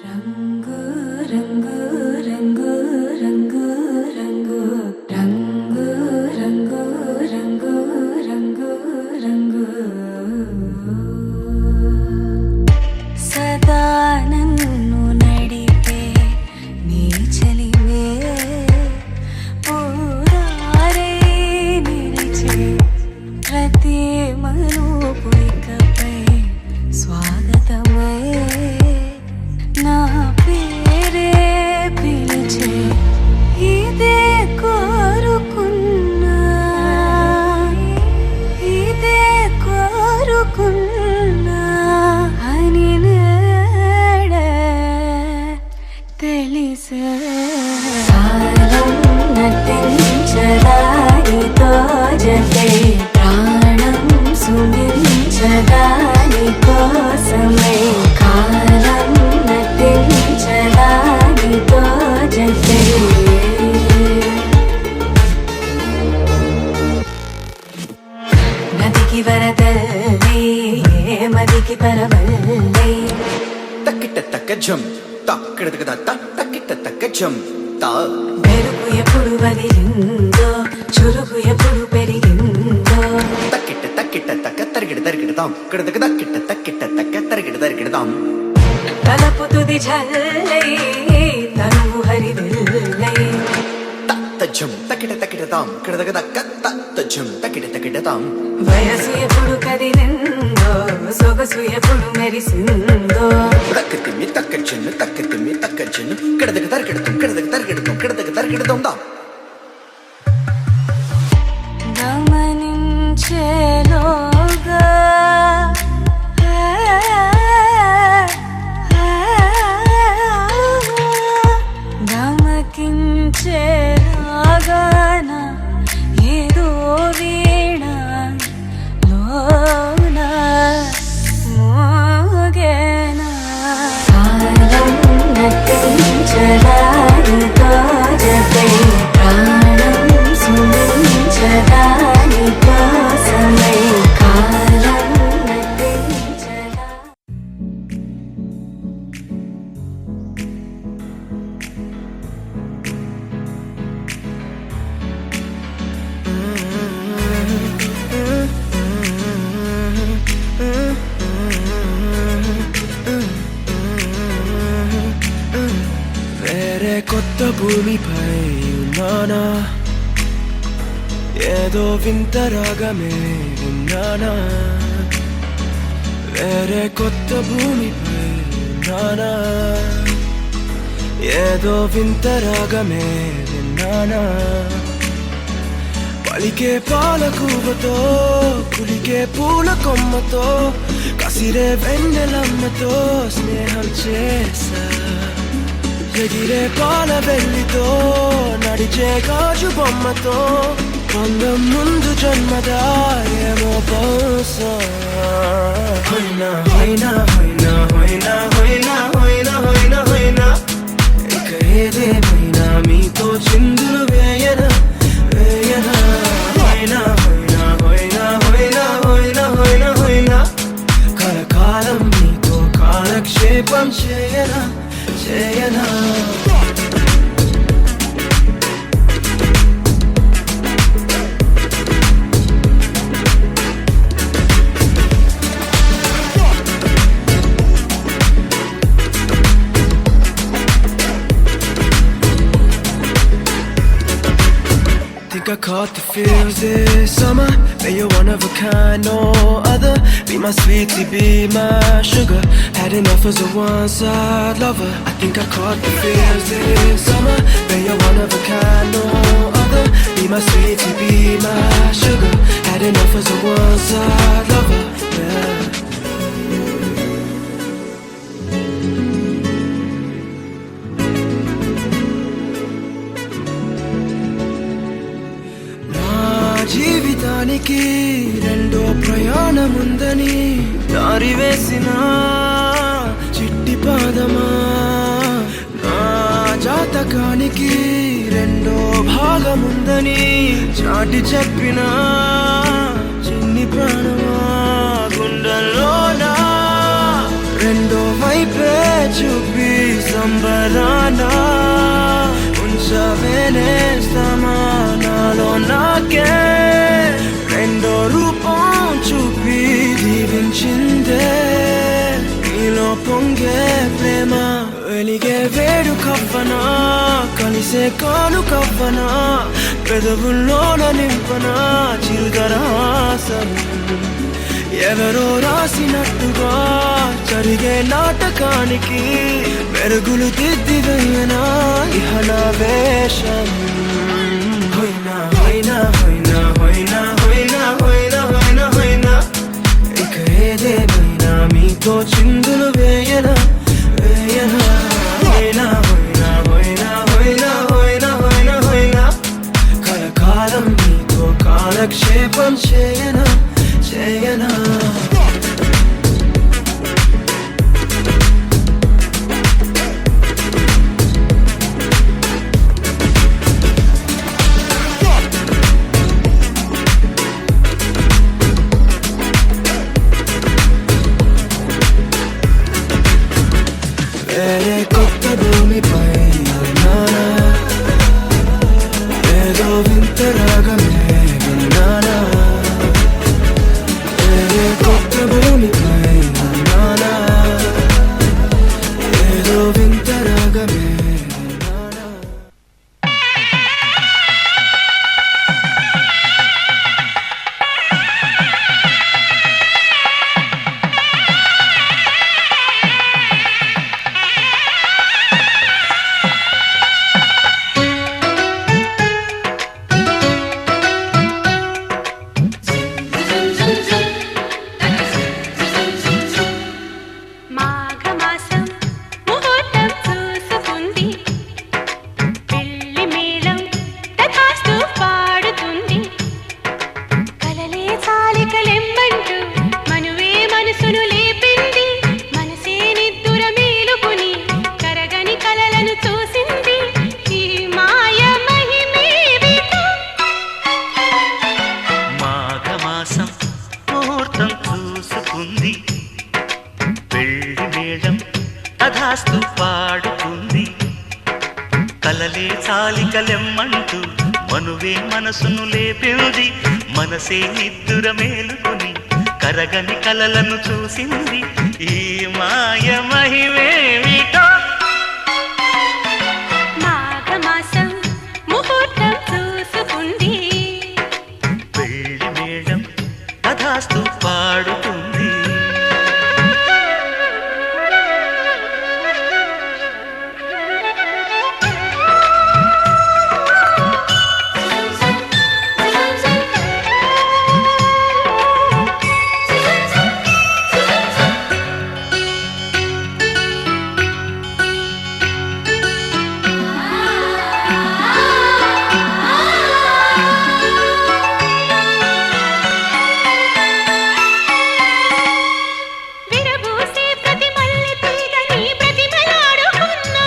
రంగు రంగు రంగు రంగు రంగు రంగు రంగు రంగు రంగు రంగు సదా నన్ను నడిపే నీ చలివే పూరారే నిలిచే ప్రతి మలుపు ఇకపై స్వాగతమై నా పేరే పిలిచే ఇదే కోరుకున్నా ఇదే కోరుకున్నా అని నేడే తెలిసే కాలం నటించదానితో జతే ప్రాణం సుమించదాని కోసమై కాలం నటించదానితో జతే నదికి వరదల్లే మదికి పరవల్లే తక్కిట తక్క జం తక్కిడతక దత్త తక్కిట తక్క జం తా మెరుపు ఎప్పుడు వదిలిందో చురుకు ఎప్పుడు పెరిగిందో తక్కిట తక్కిట తక్క తరిగిడతాం కిడతక తక్కిట తక్కిట తక్క తరిగిడతాం తలపు తుది జల్లై తనువు హరివిల్లై తత్త జం తక్కిట తక్కిడతాం కిడతక తక్క తత్త జం తక్కిట తక్కిడతాం వయసు ఎప్పుడు కదిలిందో సొగసు ఎప్పుడు మెరిసిందో తక్కతిమ్మి తక్క జన్ను తక్కతిమ్మి తక్క జన్ను కిడతక తరిగిడతాం దా గమనించేలోగా గమకించేలాగాన ఏదో వీణ లోన మోగేనా కాలం నటించదానితో జతే ప్రాణం సుమించదాని కోసమై కాలం నటించదా వేరే కొత్త భూమిపై ఉన్నానా ఏదో వింత రాగమే విన్నానా వేరే కొత్త భూమిపై ఉన్నానా ఏదో వింత రాగమే విన్నానా పలికే పాలకూవతో కులికే పూల కొమ్మతో కసిరే వెన్నెలమ్మతో స్నేహం చేసా ఎగిరే పాల వెల్లితో నడిచే గాజు బొమ్మతో పొందం ముందు జన్మదా ఏమో బహుశా హోయినా హోయినా హోయినా హోయినా హోయినా హోయినా హోయినా హోయినా ఇక ఏదేమైనా మీతో చిందులు వేయనా వేయనా హోయినా హోయినా హోయినా హోయినా హోయినా హోయినా హోయినా కలకాలం మీతో కాలక్షేపం చేయనా చేయనా Think I caught the feels this summer. Man, you're one of a kind, no other. Be my sweetie, be my sugar. Had enough as a one-side lover. I think I caught the feels this summer. Man, you're one of a kind, no other. Be my sweetie, be my sugar. Had enough as a one-side lover. Yeah. జీవితానికి రెండో ప్రయాణముందని దారి వేసిన చిట్టి పాదమా నా జాతకానికి రెండో భాగముందని చాటి చెప్పిన చిన్ని ప్రాణమా గుండెల్లోనా రెండో వైపే చూపి అంబరానా ఉంచవేనేస్తామా నాలో నాకే రెండో రూపం చూపి దీవించిందే నీలో పొంగే ప్రేమ వెలిగే వేడు కవ్వనా కలిసే కాను కవ్వనా పెదవుల్లోన నింపనా చిరుదరాసనం ఎవరో రాసినట్టుగా జరిగే నాటకానికి మెరుగులు దిద్దివైనా ఇహనా వేషం హోయినా హోయినా హోయినా హోయినా హోయినా హోయినా హోయినా హోయినా ఇక ఏదేమైనా మీతో చిందులు వేయనా వేయనా హోయినా హోయినా హోయినా హోయినా హోయినా హోయినా హోయినా కలకాలం మీతో కాలక్షేపం చేయనా చేయనా వేరే కొత్త భూమిపై ఉన్నానా ఏదో వింత రాగమే విన్నానా వేరే కొత్త భూమిపై ఉన్నానా ఏదో వింత రాగమే విన్నానా మాఘమాసం ముహూర్తం చూసుకుంది పెళ్లి మేళం తథాస్తు పాడుతుంది కలలే చాలికలెమ్మంటూ మనువే మనసును లేపింది మనసే నిద్దుర మేలుకుని కరగని కలలను చూసింది ఈ మాయ మహిమేవిటో మాఘమాసం ముహూర్తం చూసుకుంది పెళ్లి మేళం తథాస్తు పాడుతుంది కలలే చాలికలెమ్మంటూ మనువే మనసును లేపింది మనసే నిద్దుర మేలుకుని కరగని కలలను చూసింది ఈ మాయ మహిమేమిటో మాఘమాసం ముహూర్తం చూసుకుంది పెళ్లి మేళం తథాస్తు పాడుతుంది విరబూసే ప్రతి మల్లె తీగ నీ ప్రతిమలాడుకున్నా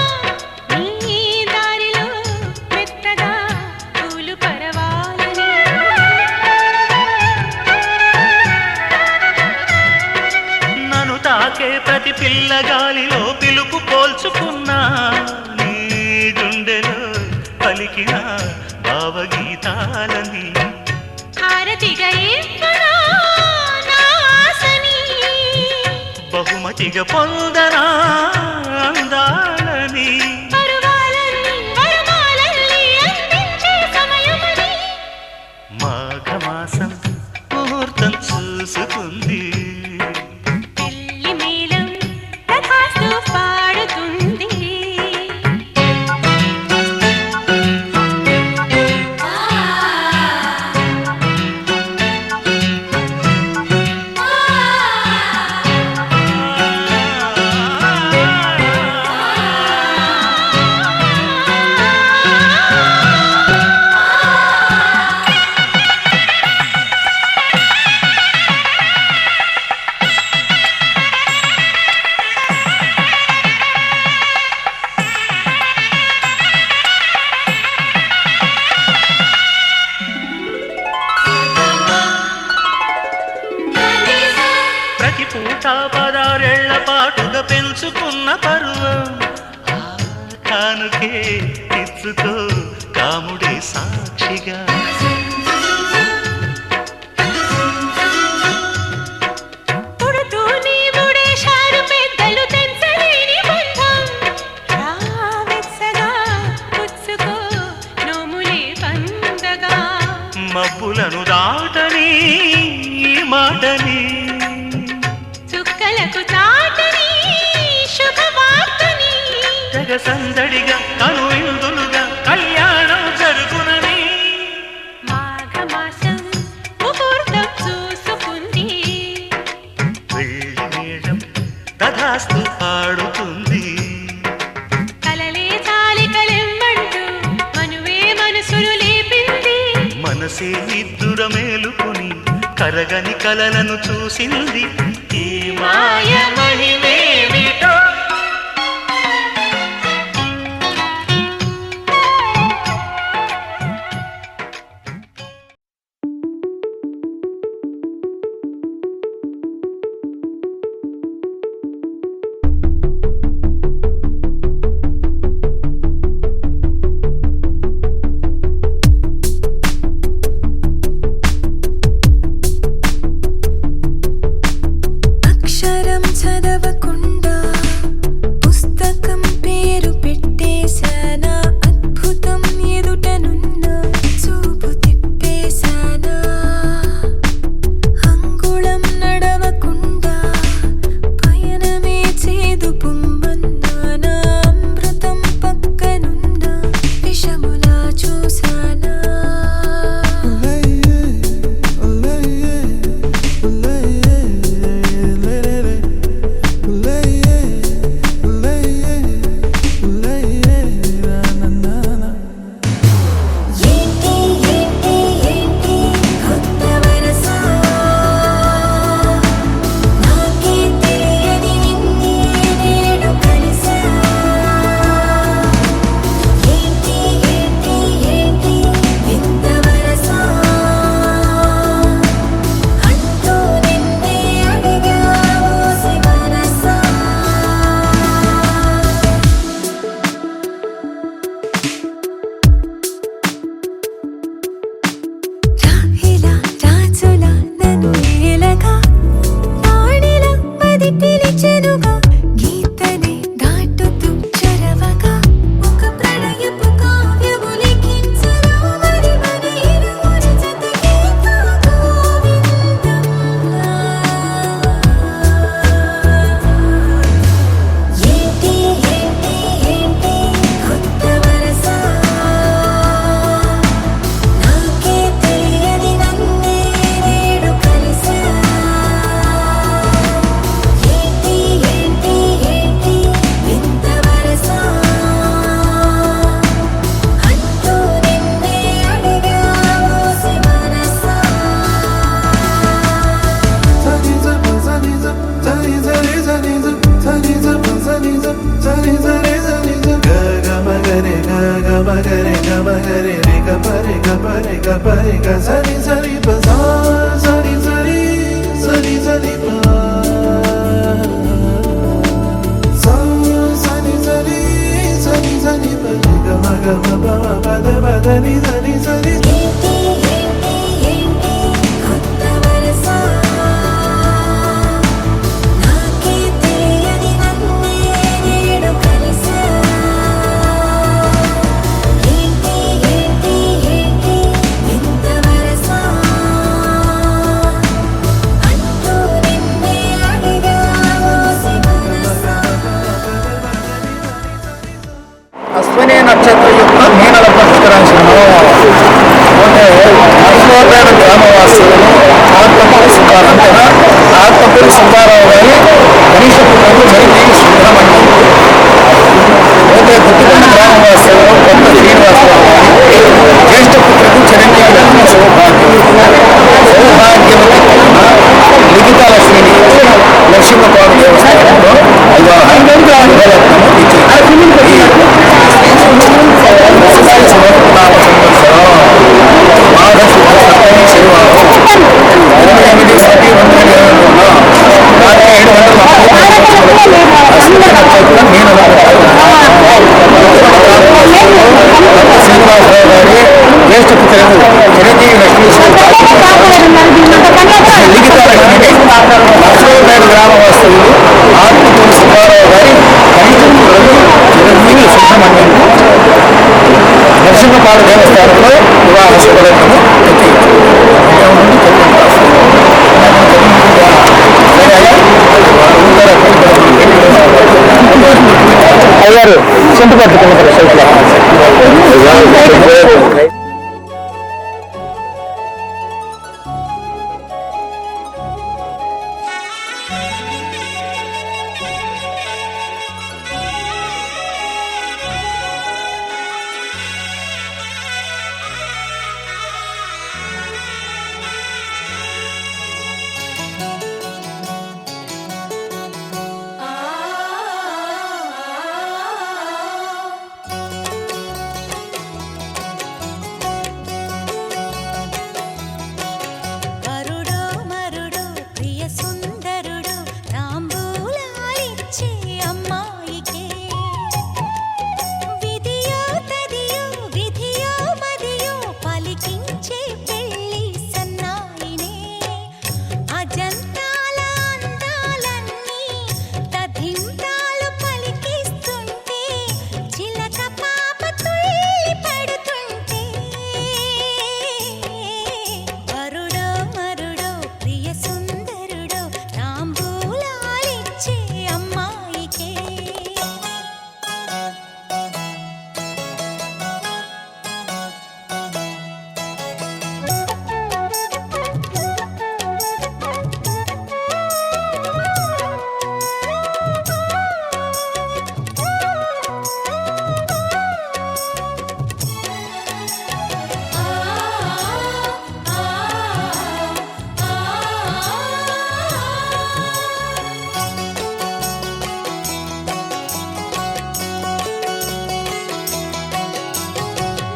నీ దారిలో మెత్తగా పూలు పరవాలని నన్ను తాకే ప్రతి పిల్లగాలిలో పిలుపు పోల్చుకున్నా నీ గుండెలో పలికిన భావగీతాలని హారతిగా ఎక్కడా నా ఆశని బహుమతిగా పొందనా అందాలని పరువాలన్నీ వరమాలన్నీ అందించే సమయమని మాఘమాసం ముహూర్తం చూసుకుంది పెళ్లి మేళం తథాస్తు పాడుతుంది కానుకే ఇచ్చుకో కాముడే సాక్షిగా. పుడుతూ నీ ముడేశారు పెద్దలు తెంచలేని బంధం. రావెచ్చగా పుచ్చుకో నోములే పండగా. మబ్బులను దాటని ఈ మాటని చుక్కలకు చాటని శుభవార్తని. జగ సందడిగా కను ఇందులుగా కళ్యాణం జరుగునని. మాఘమాసం ముహూర్తం చూసుకుంది. వెళ్ళి మేళం తథాస్తు పాడుతుంది. కలలే చాలికలెమ్మంటూ మనువే మనసులు లేపింది. మనసే నిద్దుర మేలుకుని కరగని కలలను చూసింది. ఈ మాయమహిమేమిటో అక్షరం చదవకుండా పుస్తకం పేరు పెట్టేశానా. అద్భుతం ఎదుటనున్న చూపు తిప్పేశానా. అంగుళం నడవకుండా పయనమే చేదు పొమ్మన్నానా. అమృతం పక్కనున్న విషములా చూశానా. ఏంటి ఏంటి ఏంటి కొత్త వరస. నాకే తెలియని నిన్నే నేడు కలిసా. ఏంటి ఏంటి ఏంటి వింత వరస. అంటూ నిన్నే అడిగా ఓసి మనసా. రాహిలా రాజులా నన్ను ఏలగా వాడిలా మది పిలిచెనుగా. గీతనే దాటుతూ చొరవగా ఒక ప్రణయపు కావ్యము లిఖించరా. మరి మన ఇరువురి జతగీత గోవిందంలా. ఏంటి ఏంటి ఏంటి కొత్త వరస. నాకే తెలియని నన్నే నేడు కలిసా. ఏంటి ఏంటి ఏంటి వింత వరస. అంటూ నిన్నే అడిగా ఓసి మనసా. ఏంటి ఏంటి ఏంటి కొత్త వరస. నాకే తెలియని నన్నే నేడు కలిసా. ఏంటి ఏంటి ఏంటి వింత వరస. అంటూ నిన్నే అడిగా ఓసి మనసా. అశ్విని నక్షత్ర యొక్క మీనల పుష్కరాశిలో అశ్వోదయ గ్రామవాసులు ఆత్మకూరు సుబ్బారావు గారి గణేష పుట్టినరోజు జరిగి సుబ్రహ్మణ్యం. అయితే గుత్తికొండ గ్రామవాసులు కొత్త శ్రీనివాసరావు గారి జ్యేష్ఠ పుత్రుడు చిరంజీవి లక్ష్మీ సౌభాగ్యవతి లిఖితాల శ్రేణి నరసింహపాడు దేవస్థానంలో పెరుమాళ దేవస్థానంలో వివాహ శుభలేఖను ప్రతి ఉదయం నుండి 9 వస్తుంది. అయ్యారు సొంత పట్టుకున్న సైకిల్ వరుడో మరుడో ప్రియ సుందరుడు తాంబూలాలిచ్చే అమ్మాయికే విధియో తదియో విధియో మదియో పలికించే పెళ్లి సన్నాయినే అజంతాల అందాలన్నీ తథింతాలు పలికిస్తుంటే చిలక పాప తుళ్ళి పడుతుంటే వరుడో మరుడో ప్రియ సుందరుడో తాంబూలాలిచ్చే అమ్మాయికే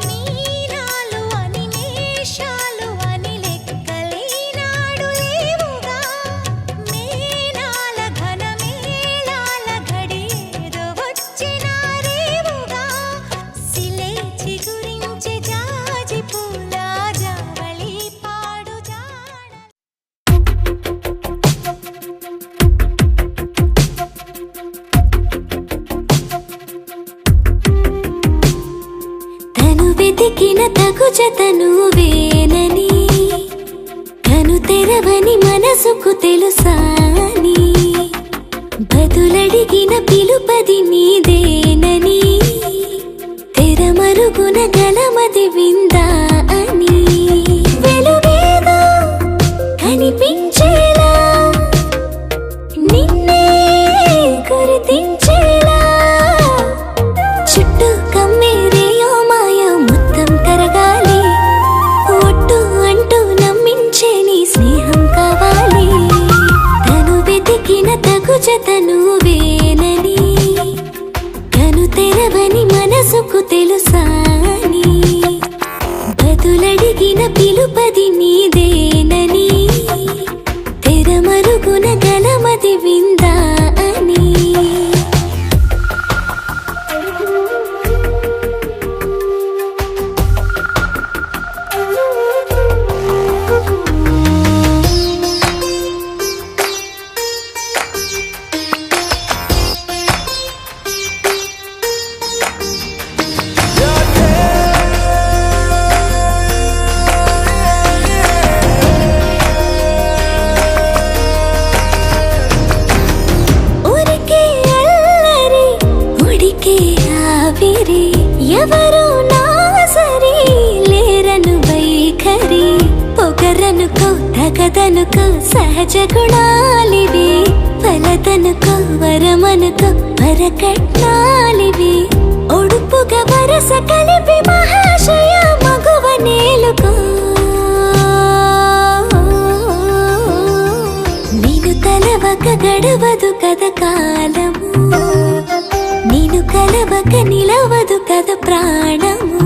మీనాలు అని మేషాలు అని లెక్కలేనాడు లేవుగా మేనాల ఘన మేళాల ఘడి ఏదో వచ్చినా రేవుగా సిలే చిగురించే జాజి పూల జావళి పాడు జాడ తను వెతికిన తగు జతను వేనని తను తెరవని మనసుకు తెలుసాని బదులడిగిన పిలుపది నీదేనని తెరమరుగున గలమది విందా అని వెలుగేదో కనిపించేలా నిన్నే గుర్తించేలా చుట్టూ కమ్మేరేయో మాయ మొత్తం కరగాలి ఒట్టు అంటూ నమ్మించే నీ స్నేహం కావాలి తను వెతికిన తగు జతను వేనని తను తెరవని మనసుకు తెలుసాని బదులడిగిన పిలుపది నీదేనని తెరమరుగున గలమది విందా అని ఊరికే అల్లరి ఉడికే ఆవిరి ఎవరు నా సరి లేరను వైఖరి పొగరనుకో తగదనుకో సహజ గుణాలివి ఫలదనుకో వరమనుకో వరకట్నాలివి ఒడుపుగా వరస కలిపి మహాశయ మగువ నేలుకో నీను తలవక గడవదు కథ కాలము నీను కలవక నిలవదు కథ ప్రాణము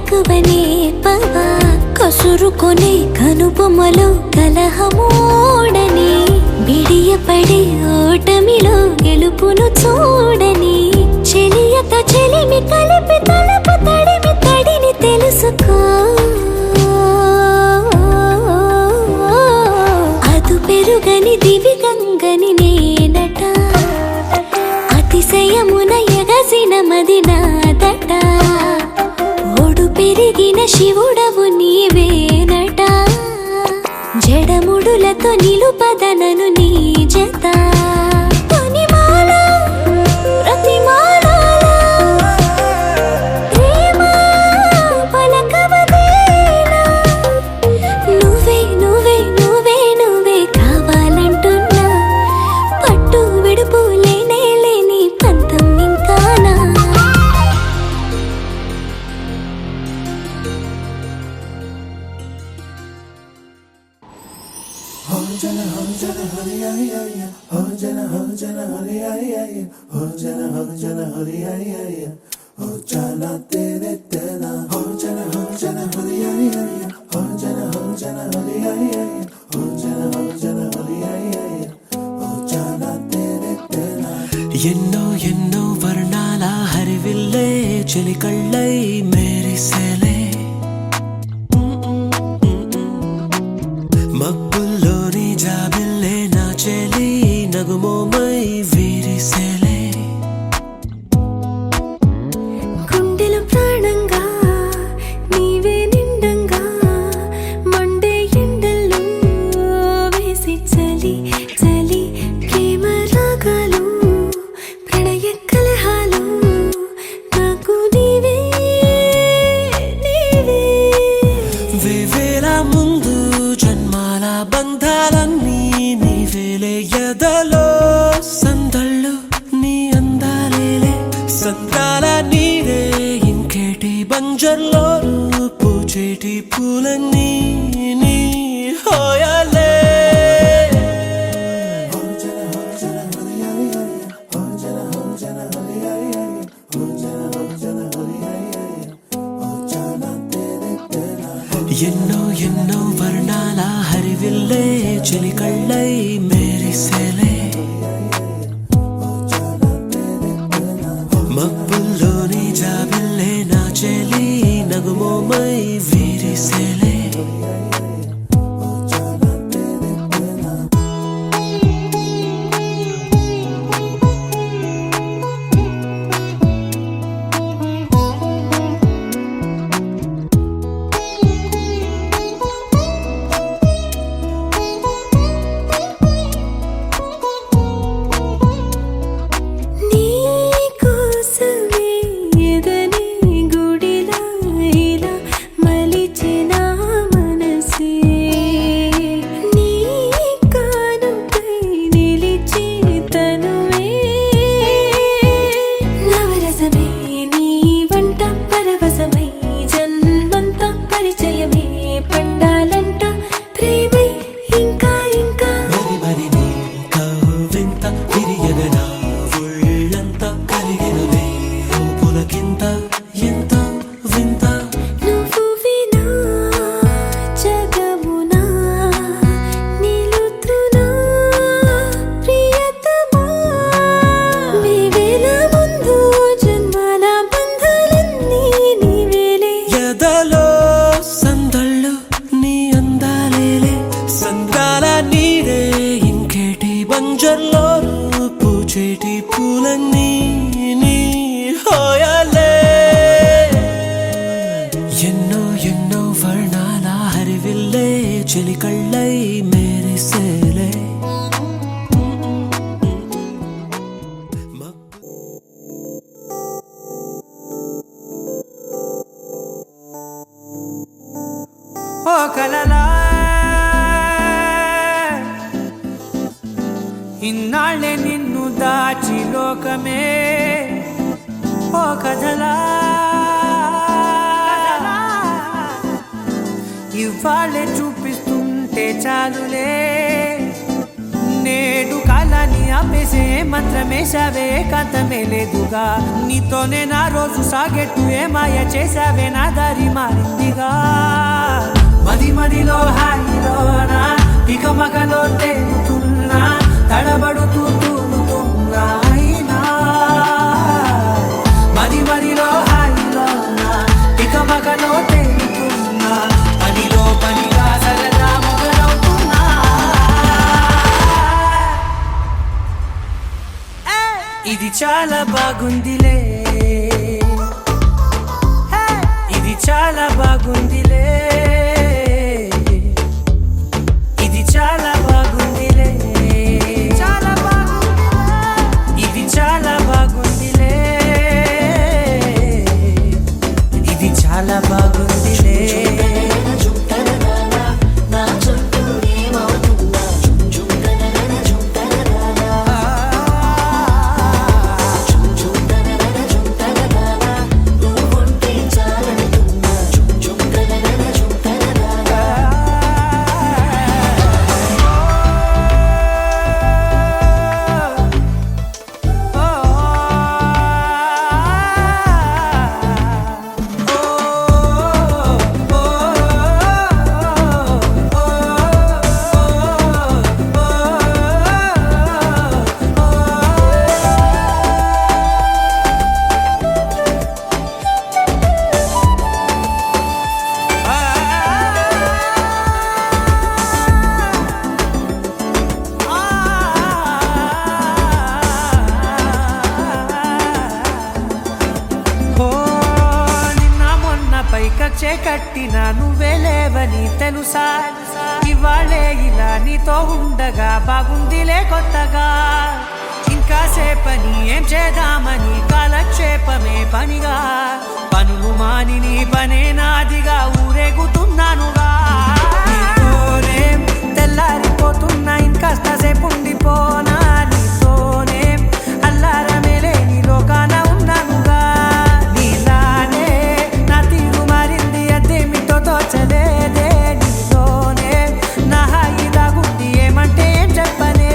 మెలకువనే పవా కసురుకొనే కనుబొమ్మలో కలహమోడని బిడియపడే ఓటమిలో గెలుపును చూడని చెలియత చెలిమి కలిపి తలపు తడిమి తడిని తెలుసుకో అదు పెరుగని దివి గంగని నేనట అతిశయమున ఎగసిన మది నాదట ఒడు పెరిగిన శివుడవు నీవేనట జడముడులతో నిలుపదనను నీ జత తొనిమాల ప్రతిమాలాల ప్రేమ పలకవదేలా నువ్వే నువ్వే నువ్వే నువ్వే కావాలంటున్నా పట్టు విడుపు లేనే లేని పంతం ఇంకానా ఎన్నో ఎన్నో వర్ణాల హరివిల్లే చెలికళ్ళై మేరిసేలే మబ్బుల్లోని జాబిల్లే నా చెలి నగుమోమై వీరిసేలే గుండెలో ప్రాణంగా నీవే నిండంగా మండే ఎండల్లో వేసి చలి చలి ప్రేమ రాగాలు ప్రణయ కలహాలు నాకు నీవే నీవే వేవేల ముందు జన్మాల బంధాలన్నీ నీవేలే ఎదలో సందళ్ళు నీ అందాలేలే సంద్రాల నీరే ఇంకేటి బంజర్లో పూచేటి పూలన్నీ నీ హోయలే ఎన్నో ఎన్నో వర్ణాల హరివిల్లే చెలికళ్ళై మేరిసేలే మబ్బుల్లోని జాబిల్లే నా చెలి నగుమోమై వీరిసేలే నీ కోసమే ఎదని గుడిలా ఇలా మలిచిన మనసే నీ కానుకై నిలిచి తనువే నవరసమే నీ వంట పరవశమై జన్మంతా పరిచయమే పండాలంట ప్రేమై ఇంకా ఇంకా మరి మరి నీ కవ్వింత విరియగనా ఒళ్ళంతా కలిగినవే పులకింత ఎంత వింత నువ్వు వినా జగమునా నిలుతునా ప్రియతమా వేవేల ముందు జన్మాల బంధాలన్నీ నీవేలే ఎదలో సందళ్ళు నీ అందాలేలే సంద్రాల నీరే ఇంకేటి బంజర్లో పూచేటి పూలన్నీ నీ హోయలే ఎన్నో ఎన్నో వర్ణాల హరివిల్లే చెలికళ్ళై మేరిసేలే ఓ కలలా ఇన్నాళ్ళే నిన్ను దాచి లోకమే ఓ కథలా ఇవాళ్ళే చూపిస్తుంటే చాలులే నేడు కల కాలాన్ని ఆపేసే మంత్రమేశావే కాంతమే లేదుగా నీతోనే నా రోజు సాగెట్టు ఏ మాయ చేశావే నా దారి మారిందిగా మదిలో హాయిలోనా ఇక మగలో తేలుతున్నా తడబడుతూ తూలుతున్నా అయినా మదిలో హాయిలోనా ఇక మగలో తేలుతున్నా పనిలో పనిగా సరదా మొదలవుతున్నా ఇది చాలా బాగుందిలే ఇది చాలా బాగుందిలే ఇది చాలా బాగుందిలే చాలా బాగుంది ఇది చాలా బాగుందిలే ఇది చాలా బాగుందిలే పైకచ్చే కట్టినా నువ్వే లేవని తెలుసా ఇవాళే ఇలా నీతో ఉండగా బాగుందిలే కొత్తగా ఇంకా సేపని ఏం చేద్దామని కాలక్షేపమే పనిగా పనులు మాని నీ పనే నాదిగా ఊరేగుతున్నానుగా నీతోనే తెల్లారిపోతున్నా ఇంకాస్త సేపు ఉండిపోనా నీతోనే అల్లారమే లేని లోకాన ఉన్నానుగా నీలానే నా తీరు మారింది అదేమిటో తోచలేదే నీతోనే నా హాయి దాగుంది ఏమంటే ఏం చెప్పనే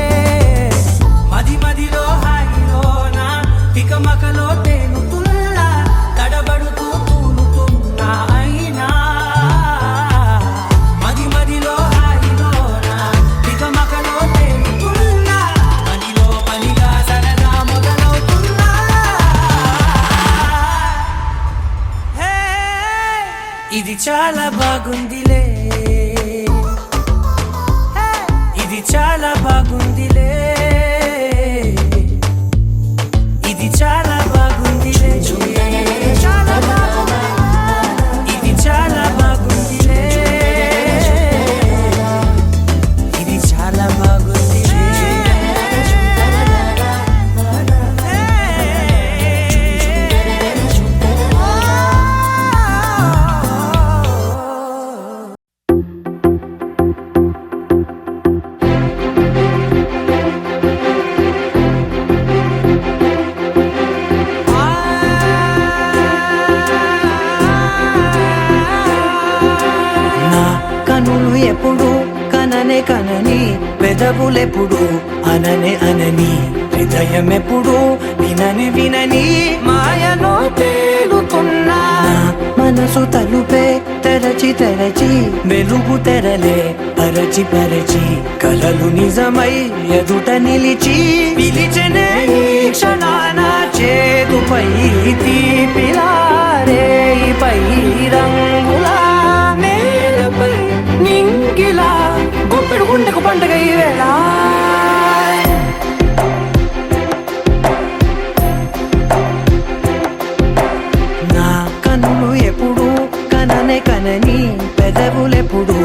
మదిలో హాయిలోనా తికమకలో తేలుతున్నా తడబడుతూ తూలుతున్నా అయినా మదిలో హాయిలోనా తికమకలో తేలుతున్నా పనిలో పనిగా సరదా మొదలవుతున్నా హే ఇది చాలా బాగుందిలే ఇది చాలా బాగుందిలే ఇది చాలా బాగుందిలే చాలా బాగుంది ఇది చాలా బాగుందిలే ఇది చాలా బాగుందిలే నా కనులు ఎప్పుడు కననే కనని పెదవులెప్పుడు అననే అనని హృదయం ఎప్పుడు వినని వినని మాయలో తేలుతున్నా మనసు తలుపే తెరచి తెరచి వెలుగు తెరలే పరచి పరచి కలలు నిజమై ఎదుట నిలిచి పిలిచెనే ఈ క్షణాన చేదుపై తీపిలారే పై రంగులా నేలపై నింగిలా గుప్పెడు గుండెకు పండగ ఈ వేళ నా కన్నులు ఎప్పుడు కననే కనని పెదవులెప్పుడు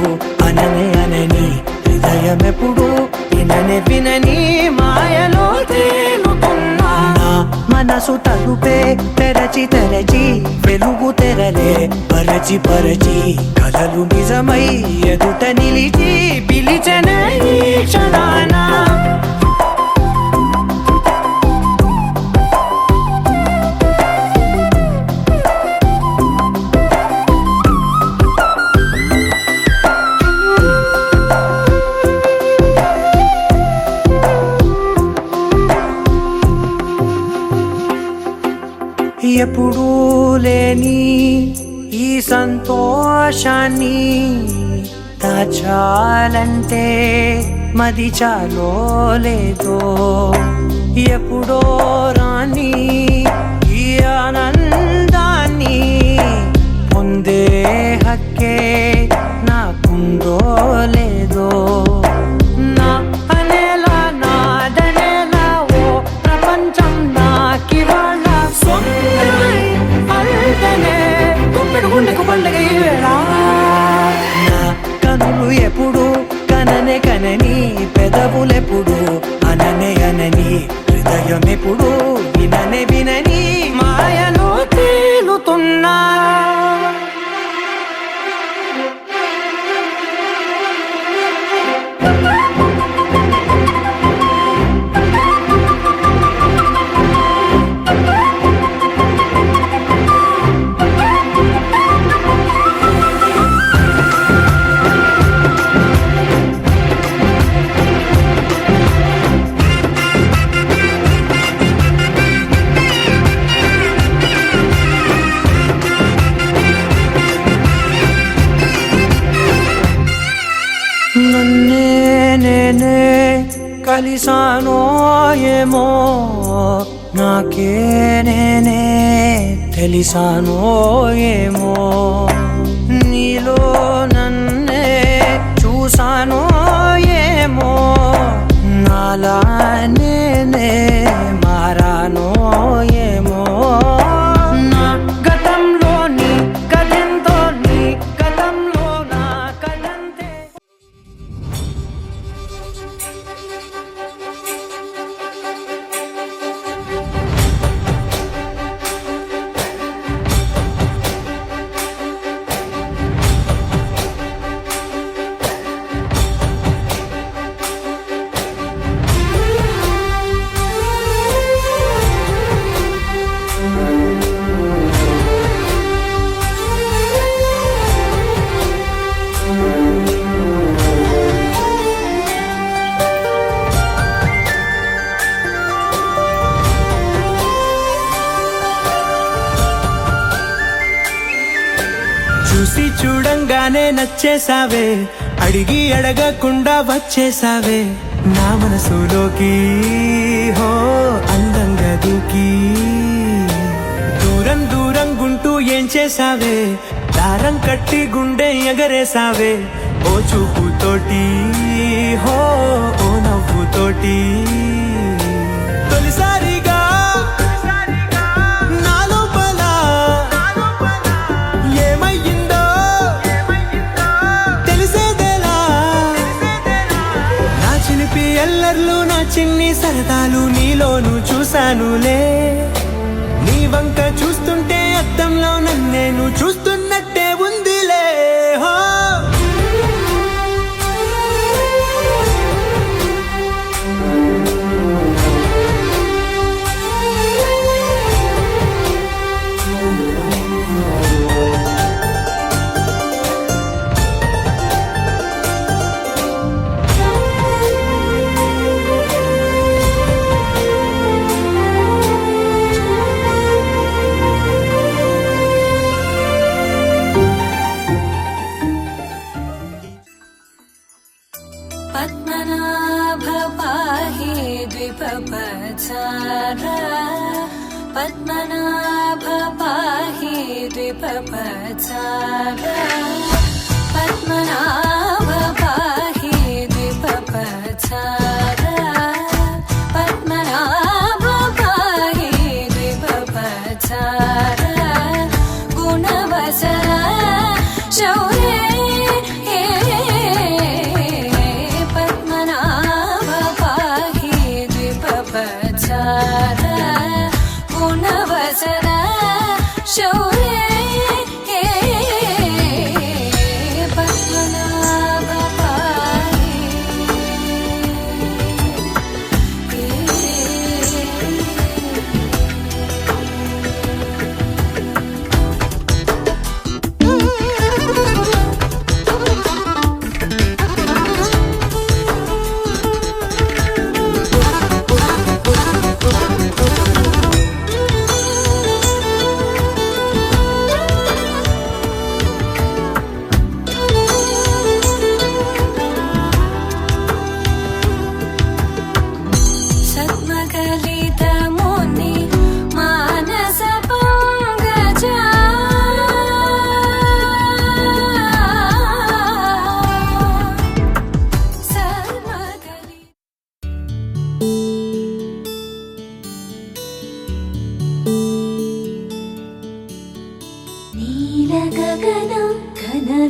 అననే అనని హృదయం ఎప్పుడు విననే వినని మాయలో తేలుతున్నా నా మనసు తలుపే తెరచి తెరచి వెలుగు తెరలే పరచి పరచి కలలు నిజమై ఎదుట నిలిచి పిలిచెనే ఈ క్షణాన ఎప్పుడూ లేని ఈ సంతోషాన్ని దాచాలంటే మది చాలో లేదో ఎప్పుడో రాని ఈ ఆనందాన్ని పొందే హక్కే నాకుందో లేదో నా అనేలా నాదనేలా ఓ ప్రపంచం నాకివాళ్ళ సొంతమై అల్దనే గుప్పెడు గుండెకు పండగ ఈ వేళ నా కనులు ఎప్పుడు కననే కనని పెదవులెప్పుడు అననే అనని హృదయం ఎప్పుడు విననే వినని మాయలో తేలుతున్నా నన్నే నేనే కలిసానో ఏమో నాకే నేనే తెలిసానో ఏమో నీలో నన్నే చూసానో ఏమో నాలా నేనే మారానో ఏమో నా గతంలోని కథంతో నీ గతంలో నా కథంతే చూసి చూడంగానే నచ్చేసావే అడిగి అడగకుండా వచ్చేసావే నా మనసులోకి హో అందంగా దూకి దూరం దూరం గుంటూ ఏం చేసావే దారం కట్టి గుండె ఎగరేసావే ఓ చూపుతోటి హో ఓ నవ్వుతోటి తొలిసారిగా నా లోపల ఏమయ్యిందో తెలిసేదేలా నా చిలిపి ఎల్లర్లు నా చిన్ని సరదాలు నీలోను చూశానులే నీ వంక చూస్తుంటే అద్దంలో నన్నేను చూస్తున్నట్టే ఉందిలే హో పద్మనాభ పాహి ద్విపపచార పద్మనాభ పాహి ద్విపపచార పద్మనాభ పాహి ద్విపపచార పద్మనాభ పాహి ద్విపపచార గుణవసర శౌర్య గుణవసర శౌర్య పద్మనాభ పాహి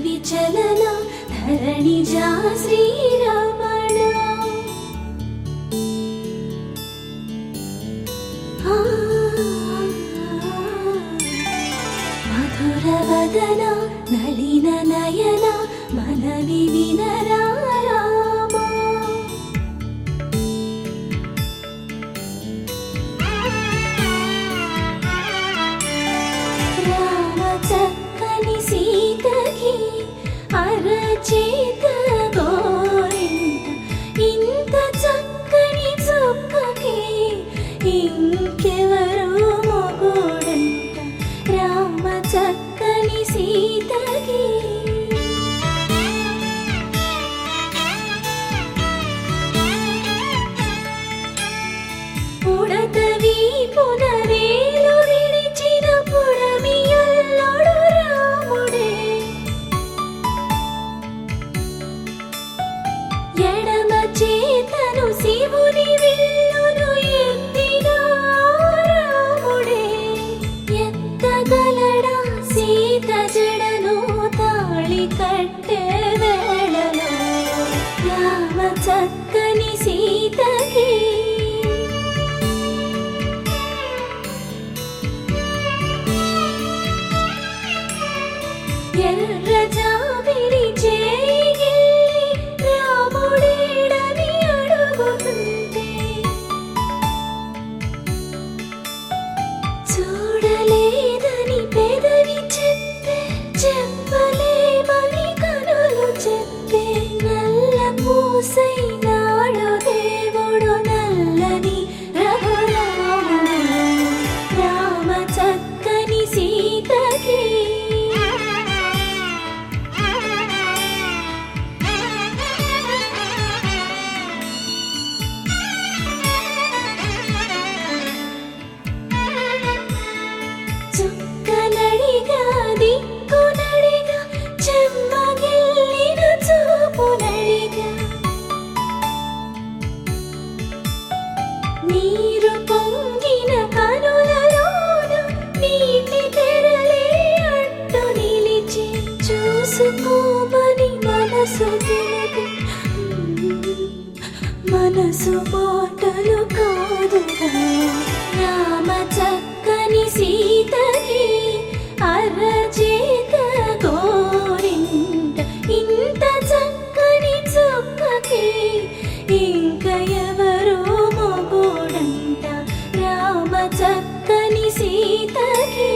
విచలన ధరణిజా శ్రీరమణ మధుర వదన నళిన నయన మనవి వినరా రామా రామ చక్కని సీతకి అరచేత గోరింట ఇంత చక్కని చుక్కకి ఇంకెవరు మొగుడంట రామ చక్కని సీతకి పుడత వీపున వేలు విడిచిన పుడమియల్లుడు రాముడే ఎడమ చేతను శివుని విల్లును ఎత్తిన రాముడే ఎత్తగలడా సీత జడను తాళి కట్టే వేళలో రామ చక్కని సీతకి ఎర్ర జాబిలి చేయి రాముడేడని అడుగుతుంటే చూడలేదని పెదవి చెప్పే చెప్పలేమని కనులు చెప్పే నల్ల పూసై నాడు దేవుడు నల్లని రఘురాముడు రామ చక్కని సీతకి చుక్కనడిగా దిక్కునడిగా చెమ్మగిల్లిన చూపునడిగా నీరు పొంగిన కనులలోన నీటి తెరలే అడ్డు నిలిచి చూసుకోమని మనసు తెలుగు మనసు మాటలు కాదుగా రామ చక్కని సీతకి అరచేత గోరింట ఇంత చక్కని చుక్కకి ఇంక ఎవరు మొగుడంట రామ చక్కని సీతకి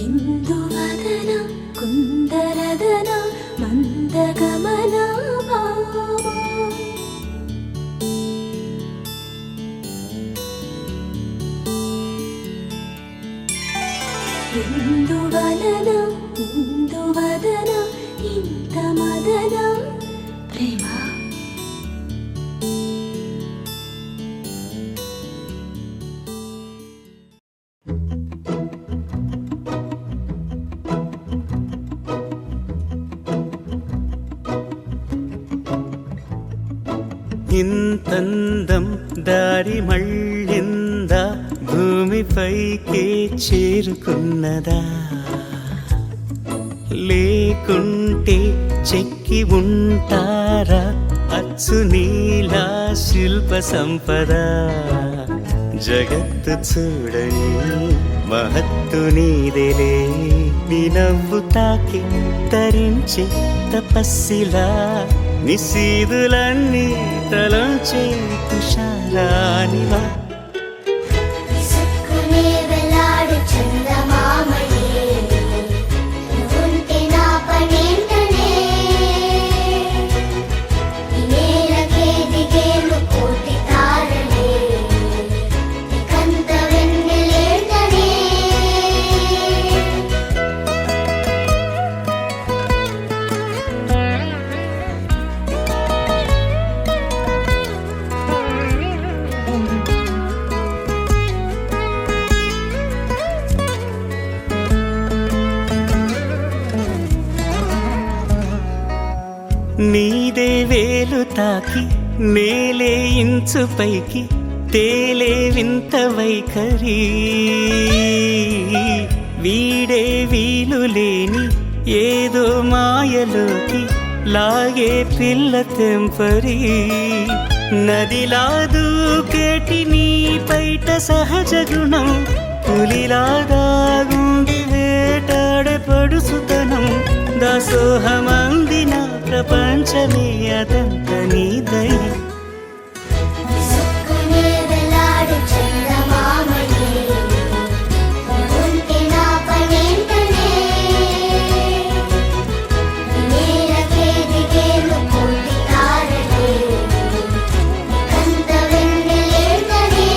ఇందువదన కుందరదన మందగమన భామ ఇందువలన ఇందువదన ఇంత మదన ప్రేమ ఇంతందం దారి మళ్ళిందా భూమిపైకే చేరుకున్నదా లేకుంటే చెక్కి ఉంటారా అచ్చు నీలా శిల్ప సంపద జగత్తు చూడని మహత్తు నీదేలే నీ నవ్వు తాకి తరించే తపస్సిలా నిశీదులన్నీ తలంచే తుషారానివా విసుక్కునే వెలాడు చందమామయే నువ్వుంటే నా పనేంటనే ఈ నేలకే దిగేను కోటి తారలే ఇకంత వెన్నెలేంటనే నీదే వేలు తాకి నేలే ఇంచు పైకి తేలే వింత వైఖరి వీడే వీలు లేని ఏదో మాయలోకి లాగే పిల్ల తెంపరి నదిలా దూకేటి నీ పైట సహజ గుణం పులిలాదాగుండి వేటాడే పడుసుతనం దాసోహమందిన ప్రపంచమే అదంత నీదై సుక్కునే వెలాడు చందమామని ఉంటే నా పనేంటనే నేలకే దిగేను కోటి తారలే కంత వెన్నెలేంటనే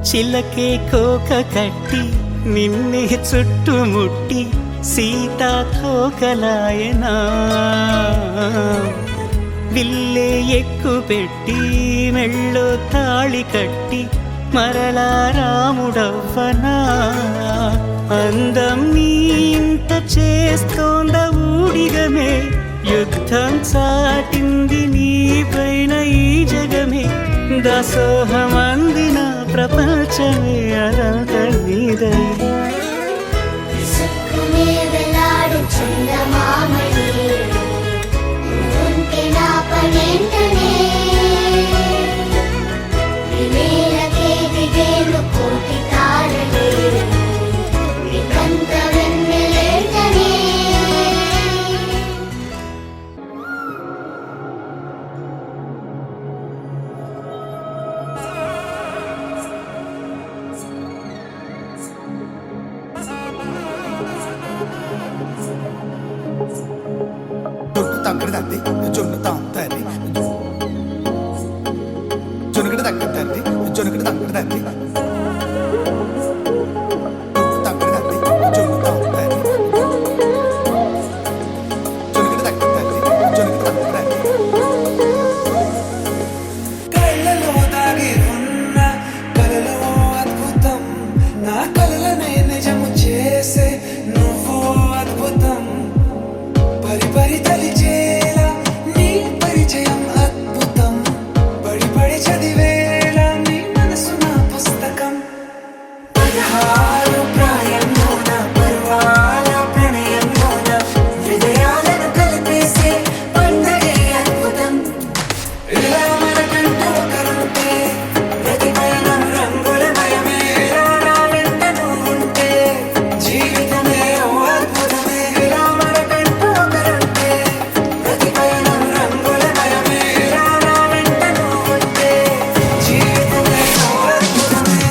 చిలకే కోక కట్టి నిన్నే చుట్టుముట్టి సీతాకోకలాయనా విల్లే ఎక్కు పెట్టి మెళ్ళో తాళి కట్టి మరలా రాముడవ్వనా అందం నీ ఇంత చేస్తోంద ఊడిగమే యుద్ధం చాటింది నీ పైన ఈ జగమే దాసోహమందిన ప్రపంచమే అదంత నీదై సుక్కునే వెలాడు చందమామని ఉంటే నా పనేంటనే నేలకే దిగేను కోటి తారలే కంత వెన్నెలేంటనే జొన్ను తక్కడ తద్ది జొన్ను తాం తల్లి జొనుకడ తక్కడ తల్లి జొనుకడ తక్కడ తల్లి జొన్ను తక్కడ తద్ది జొన్ను తాం తల్లి జొనుకడ తక్కడ తల్లి జొనుకడ తక్కడ తల్లి కళ్ళలో దాగి ఉన్న కలలో అద్భుతం నా కలలనే నిజము చేసే నువ్వు అద్భుతం పరి పరి తలిచేలా నీ పరిచయం అద్భుతం పడి పడి చదివేలా నీ మనసు నా పుస్తకం 16 ప్రాయంలోన పర్వాల ప్రణయంలోన హృదయాలను కలిపేసే పండగే అద్భుతం ఇలా మనకంటూ ఒకరుంటే ప్రతి పయనం రంగులమయమే ఇలా నా వెంట నువ్వుంటే జీవితమే ఓ అద్భుతమే ఇలా మనకంటూ ఒకరుంటే ప్రతి పయనం రంగులమయమే ఇలా నా వెంట నువ్వుంటే జీవితమే ఓ అద్భుతమే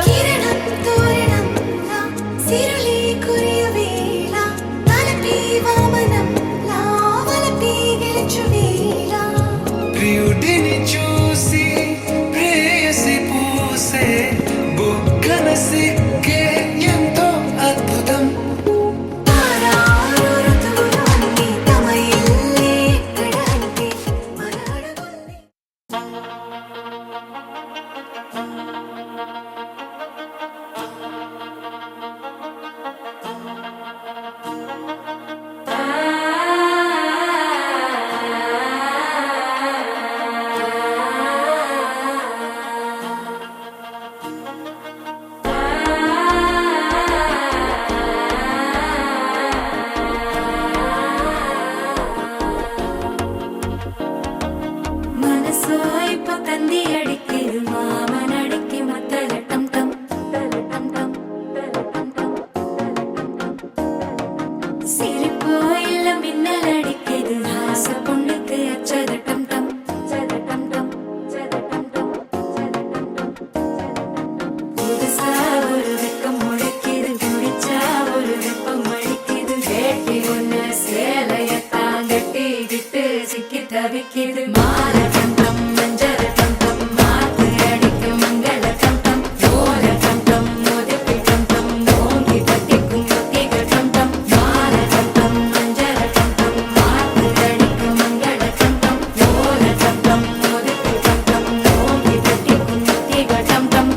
కిరణం తోరణంలా సిరులే కురియవేళ తలపి వామనంలా వలపి గెలుచువేళ ప్రియుడిని చూసి ప్రేయసి పూసే బుగ్గన సిగ్గే ఎంతో అద్భుతం తారారు ఋతువులు అన్నీ తమ ఇల్లే ఎక్కడంటే మన అడుగుల్ని మనసు అయిపోతంది అడికి మామనడికి మత్తల టం టం టం టం సిరిపోయిల మిన్నలడికి హాస పొండుకు అచ్చద மாலை டம் டம் மஞ்சள் டம் டம் மாத்து அடிக்க மங்கள டம் டம் ஓல டம் டம் மோதிப்பி டம் டம் ஓங்கி தட்டிக்கும் முத்திக டம் டம் மாலை டம் டம் மஞ்சள் டம் டம் மாத்து அடிக்க மங்கள டம் டம் ஓல டம் டம் மோதிப்பி டம் டம் ஓங்கி தட்டிக்கும் முத்திக டம் டம்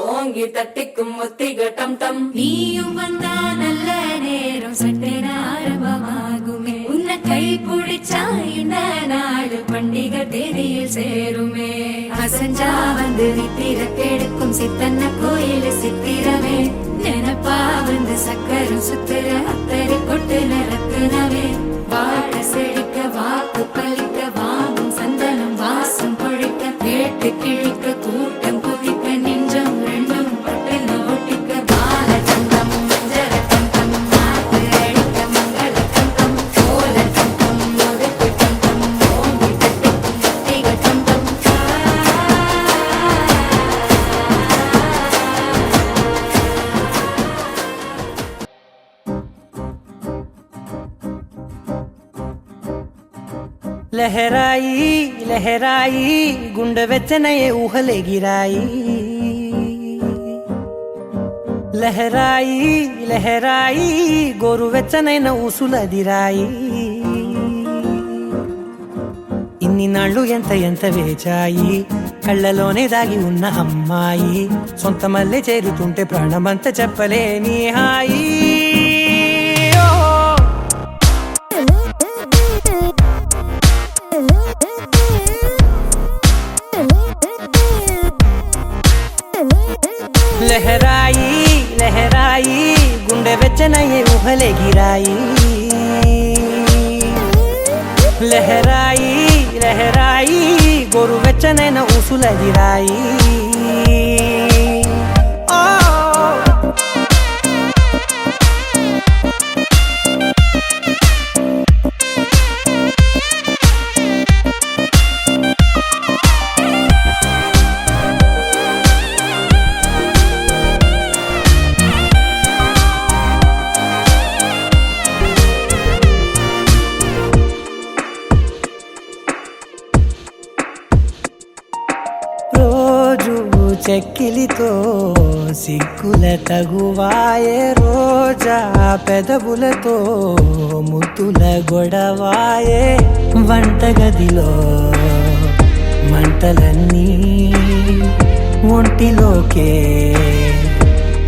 ஓங்கி தட்டிக்கும் முத்திக டம் டம் நீயும் வந்தா நல்ல நேரம் சட்டென ஆரம்பமாகுமே உன்னை கை பிடிச்சா இந்த நாடு பண்டிகை தேதியில் சேருமே அசஞ்சா வந்து நித்திர கெடுக்கும் சித்தன்ன கோயில் சித்திரமே நினப்பா வந்து சக்கரம் சுத்துற அத்தரு கொட்டுல ரத்தினவே வாழ செழிக்க வாக்கு பலிக்க வாங்கும் சந்தனம் வாசம் பொழிக்க கேட்டு கிழிக்க கூட்டம் குதிக்க நெஞ்சம் ரெண்டும் பட்டுல ஒட்டிக்க பால தங்கம் மஞ்சள் தங்கம் மாத்து அடிக்க மங்கள தங்கம் ஓல தங்கம் முதுக்கு தங்கம் ஓங்கி தட்டிக்கும் முத்திக தங்கம் లహరాయి లహరాయి గుండె వెచ్చనయే ఊహలెగిరాయి లహరాయి లహరాయి గోరు వెచ్చనైన ఊసులదిరాయి ఇన్ని నాళ్ళు ఎంత ఎంత వేచాయి కళ్ళలోనే దాగి ఉన్న అమ్మాయి సొంత మల్లె చేరుతుంటే ప్రాణమంత చెప్పలేని హాయి లహరాయి లహరాయి గుండె వెచ్చనయ్యే ఊహలెగిరాయి లహరాయి లహరాయి గోరు వెచ్చనైన ఊసులదిరాయి చెక్కిలితో సిగ్గుల తగువాయే రోజా పెదవులతో ముద్దుల గొడవాయే వంటగదిలో మంటలన్నీ ఒంటిలోకే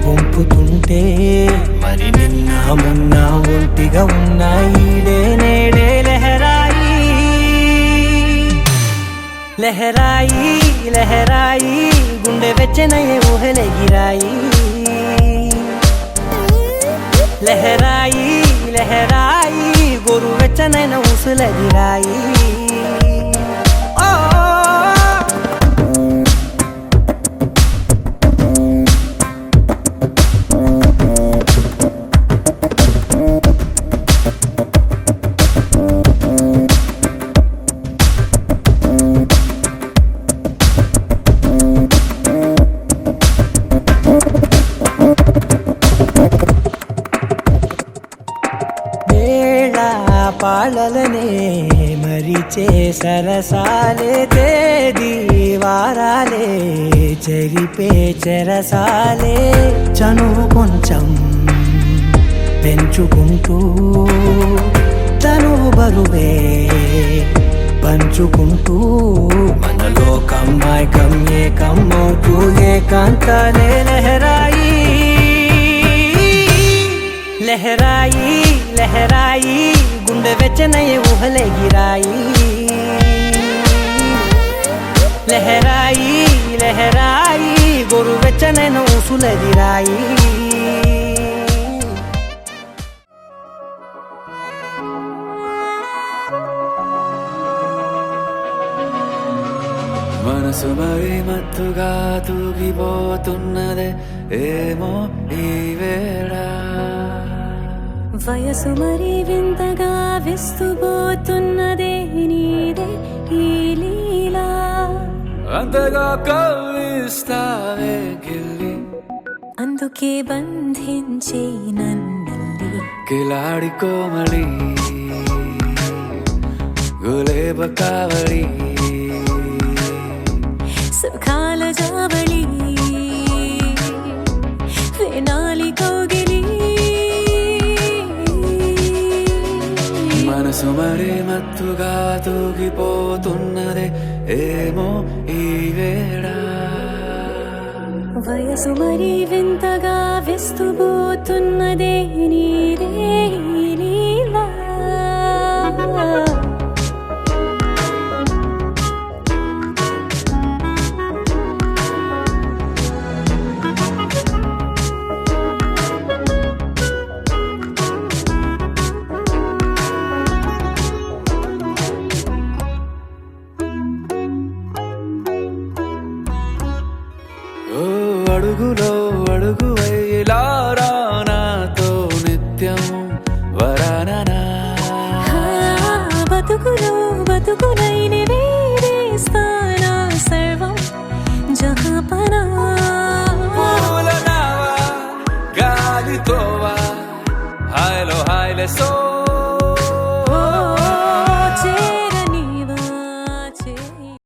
వంపుతుంటే మరి నిన్న మొన్న ఒంటిగా ఉన్న ఈడే నేడే లహరాయి లహరాయి లహరాయి గుండె వెచ్చనయ్యే ఊహలెగిరాయి లహరాయి లహరాయి గోరు వెచ్చనైన ఊసులదిరాయి పాలలనే మరిచే సరసాలే తేదీ వారాలే చెరిపే చెరసాలే చనువు కొంచెం పెంచుకుంటూ తనువు బరువే పంచుకుంటూ మనలో కమ్మాయికం ఏకమవుతూ ఏకాంతాలే లహరాయి లహరాయి లహరాయి గుండె వెచ్చనయ్యే ఊహలెగిరాయి లహరాయి లహరాయి గోరువెచ్చనైన ఊసులెదిరాయి మనసు మరి మత్తుగా తూగిపోతున్నదే ఏమో ఈ వేళ వయసు మరి వింతగా విస్తుపోతున్నదే నీదే ఈ లీలా అంతగా కవ్విస్తావే గిల్లి అందుకే బంధించే నన్నల్లి కిలాడి కోమలి గులేబ కావలి సుఖాల జావళి వేనాలి కౌగిలి మనసు మరి మత్తుగా తూగిపోతున్నదే ఏమో ఈ వేళ వయసు మరి వింతగా విస్తుపోతున్నదే నీదే ఈ లీలా ఓ అడుగులో అడుగు వేలారా నాతో నిత్యం వరాననా బతుకులో బతుకునైన వేరేస్తానా సర్వం జహాపనా పూల నావా గాలితోవా హాయ్లో హాయ్లే సో